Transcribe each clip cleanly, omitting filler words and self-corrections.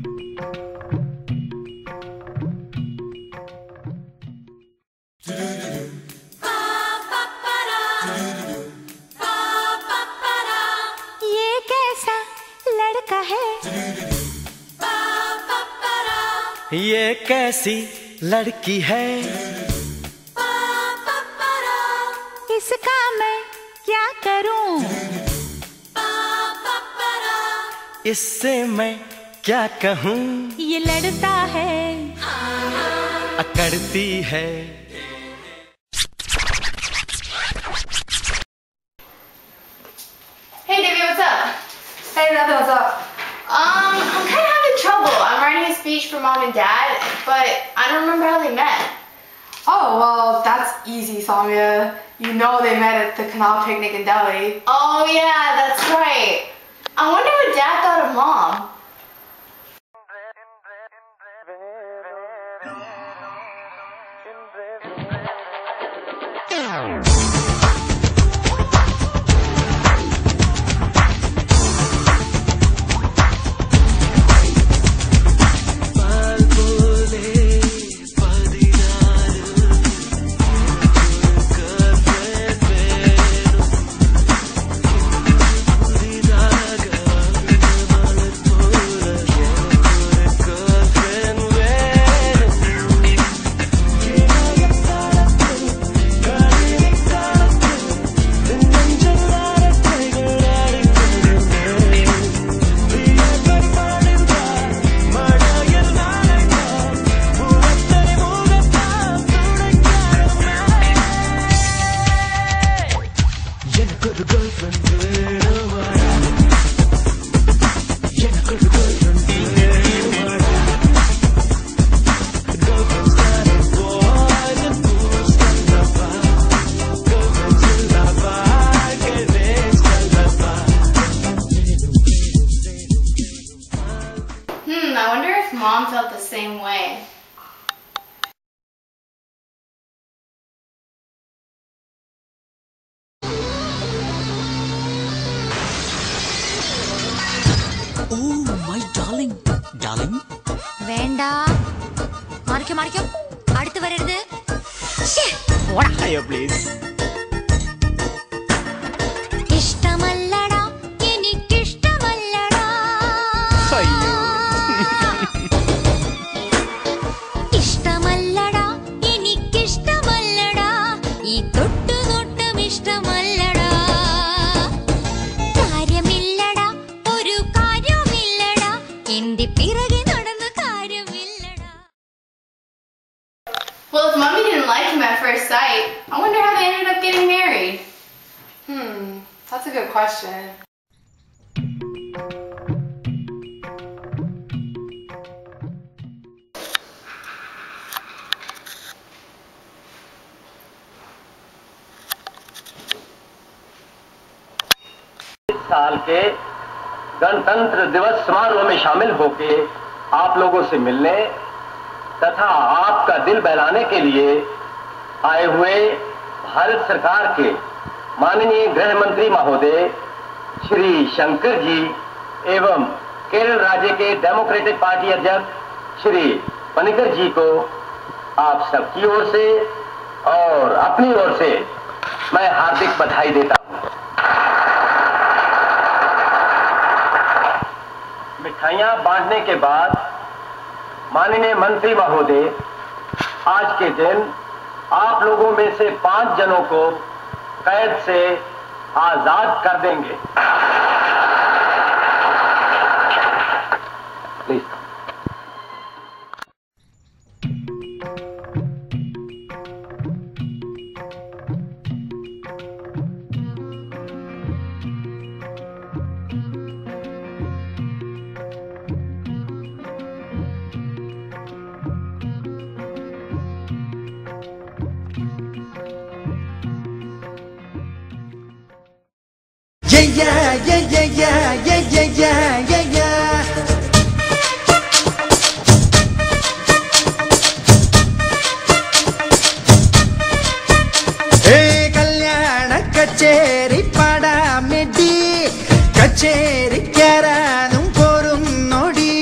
ये कैसा लड़का है, ये कैसी लड़की है, इसका मैं क्या करूं, इससे मैं क्या कहूँ। ये लड़ता है, अकड़ती है। Hey Divya, what's up? Hey, nothing, what's up? I'm kind of having trouble. I'm writing a speech for mom and dad, but I don't remember how they met. Oh, well, that's easy, Samya. You know they met at the canal picnic in Delhi. Oh yeah, that's right. I wonder what dad thought of mom. I wonder if mom felt the same way. Oh, my darling. Darling? വേണ്ടാ, മാറിക്കോ മാറിക്കോ, അടുത്ത് വരരുത്. Hiya, please. ഇഷ്ടമല്ലടാ, എനിക്കിഷ്ടമല്ലടാ. ഇഷ്ടമല്ലടാ, എനിക്കിഷ്ടമല്ലടാ. ഈ തൊട്ടുനോട്ടം ഇഷ്ടമല്ലടാ. കാര്യമില്ലടാ, ഒരു കാര്യമില്ലടാ, എന്റെ പിറകെ നടന്ന കാര്യമില്ലടാ. Well, if mommy didn't like him at first sight, I wonder how they ended up getting married. That's a good question. इस साल के गणतंत्र दिवस समारोह में शामिल होके आप लोगों से मिलने तथा आपका दिल बहलाने के लिए आए हुए भारत सरकार के माननीय गृह मंत्री महोदय श्री शंकर जी एवं केरल राज्य के डेमोक्रेटिक पार्टी अध्यक्ष श्री पनिकर जी को आप सबकी ओर से और अपनी ओर से मैं हार्दिक बधाई देता हूं। मिठाइयां बांटने के बाद माननीय मंत्री महोदय आज के दिन आप लोगों में से 5 जनों को कैद से आजाद कर देंगे। प्लीज। കല്യാണ കച്ചേരി പാടാമെടി കച്ചേരിക്കാരാനും പോരും നോടി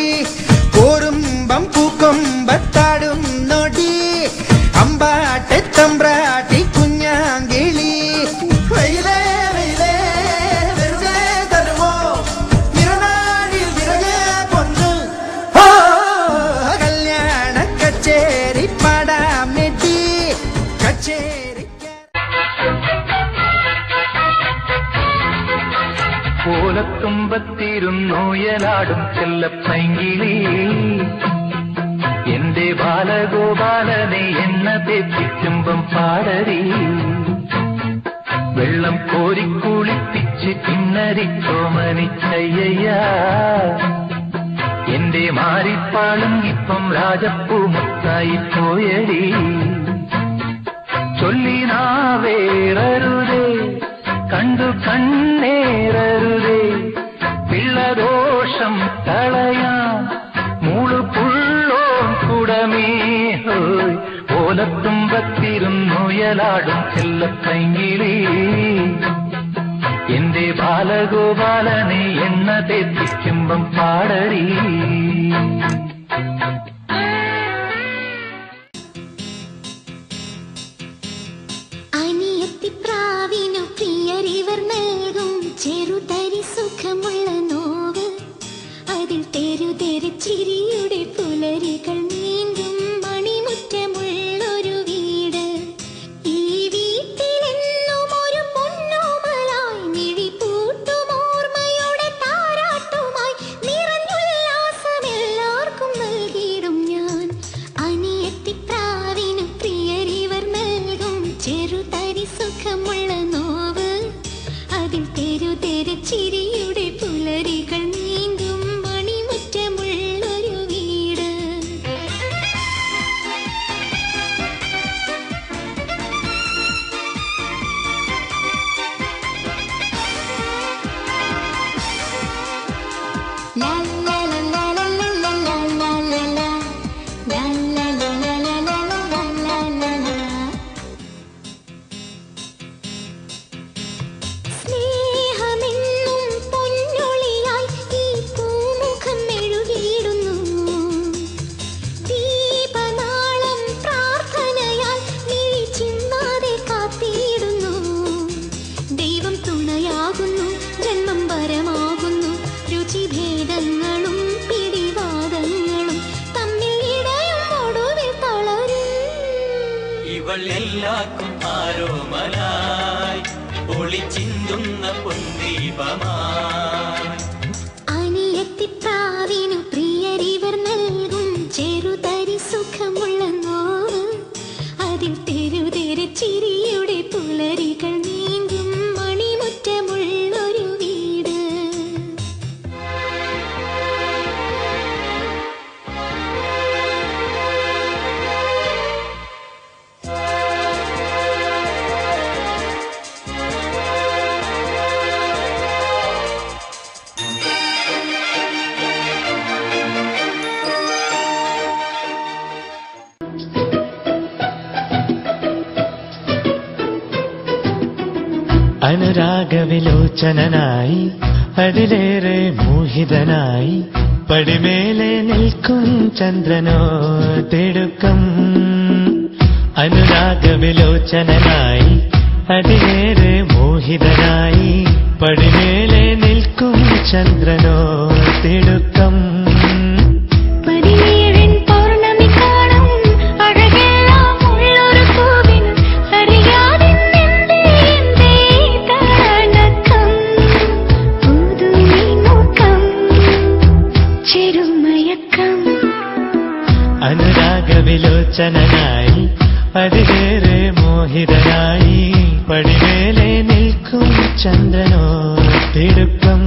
കൊമ്പത്താടും നോടി അമ്പാട്ടെ തമ്പ്രാട്ടി കുഞ്ഞാങ്കിളി വെയിലേ വെയിലേ വെറുതെ തരുമോ നിറനാടിൽ വിറകെ പൊന്ന് കല്യാണ കച്ചേരി പാടാം നെറ്റി കച്ചേരി ഓലത്തുമ്പത്തിരുന്നോയലാടും ചെല്ലപ്പൈങ്കിളി എന്റെ ബാലഗോപാലനെ എണ്ണ തെറ്റിച്ചുമ്പം പാടരി വെള്ളം കോരിക്കുളിപ്പിച്ച് കിണ്ണരിച്ചോമനിച്ചയ്യ എന്റെ മാറിപ്പാളും ഇപ്പം രാജപ്പൂ മുത്തായി പോയടി ചൊല്ലിനാവേറരുതേ കണ്ടു കണ്ണേറരുതേ പിള്ളദോഷം കളയാൻ മൂളുപുള്ളോൻ കുടമേ ഹോയ് ഓലത്തുമ്പത്തിരുന്നുയലാടും ചെല്ലപ്പൈങ്കിളി എന്റെ ബാലഗോപാലനെ എണ്ണ തെറ്റിക്കുമ്പം പാടരി അനിയത്തിപ്രാവിനു പ്രിയരിവർ നൽകും ചെറുതരി സുഖമുള്ള നോവ് അതിൽ തെരുതെരിച്ചിരിയുടെ പുലരികൾ നീന്തും മണിമുറ്റമുള്ളൊരു വീട് ഈ വീട്ടിലെന്നും ഒരു പൊന്നോമലായി മിഴിപൂട്ടും ഓർമ്മയുടെ താരാട്ടുമായി നിറഞ്ഞുല്ലാസം എല്ലാവർക്കും നൽകിയിടും ഞാൻ അനിയത്തിപ്രാവിനു പ്രിയരിവർ നൽകും ചെറുതരി സുഖമുള്ള നോവ് അതിൽ തെരുതെരിച്ചിരിയുടെ പുലരികൾ നീന്തും മണിമുറ്റമുള്ളൊരു വീട് ലാ ലാ ലാ ലാ ലാ ലാ ലാ ലാ ലാ ലാ ലാ ലാ ലാ ലാ ലാ ലാ ലാ ലാ ലാ. സ്നേഹമെന്നും പൊന്നൊളിയായി ഈ പൂമുഖം മെഴുകിയിടുന്നു ദീപനാളം പ്രാർത്ഥനയാൽ മിഴി ചിമ്മാതെ കാത്തിയിടുന്നു ദൈവം തുണയാകുന്നു ജന്മം വരമാകുന്നു രുചിഭേദങ്ങളും പിടിവാദങ്ങളും തമ്മിൽ ഇടയും ഒടുവിൽ തളരും ഇവൾ എല്ലാവർക്കും ആരോമലായി ഒളിച്ചിന്തുന്ന പൊന്തീപമായി അനിയത്തിപ്രാവിനു പ്രിയരിവർ നൽകും ചെറുതരി സുഖമുള്ള നോവ് അതിൽ തെരുതെരിച്ചിരിയുടെ പുലരികൾ നീന്തും മണിമുറ്റമുള്ളൊരു വീട് അനുരാഗവിലോചനായി അതിലേറെ മോഹിതനായി പടിമേലെ നിൽക്കും ചന്ദ്രനോ തിടുക്കം അനുരാഗവിലോചനായി അതിലേറെ മോഹിതനായി പടിമേലെ നിൽക്കും ചന്ദ്രനോ തിടുക്കം പതിനേഴിൻ പൗർണമി കാണും അഴകെല്ലാം ഉള്ളൊരു പൂവിനും അറിയാതെ എന്തേ തണക്കം പുതുമി നോക്കം ചെറുമയക്കം അനുരാഗവിലോചനായി അതിലേറെ മോഹിതനായി പടിമേലെ നിൽക്കും ചന്ദ്രനോ തിടുക്കം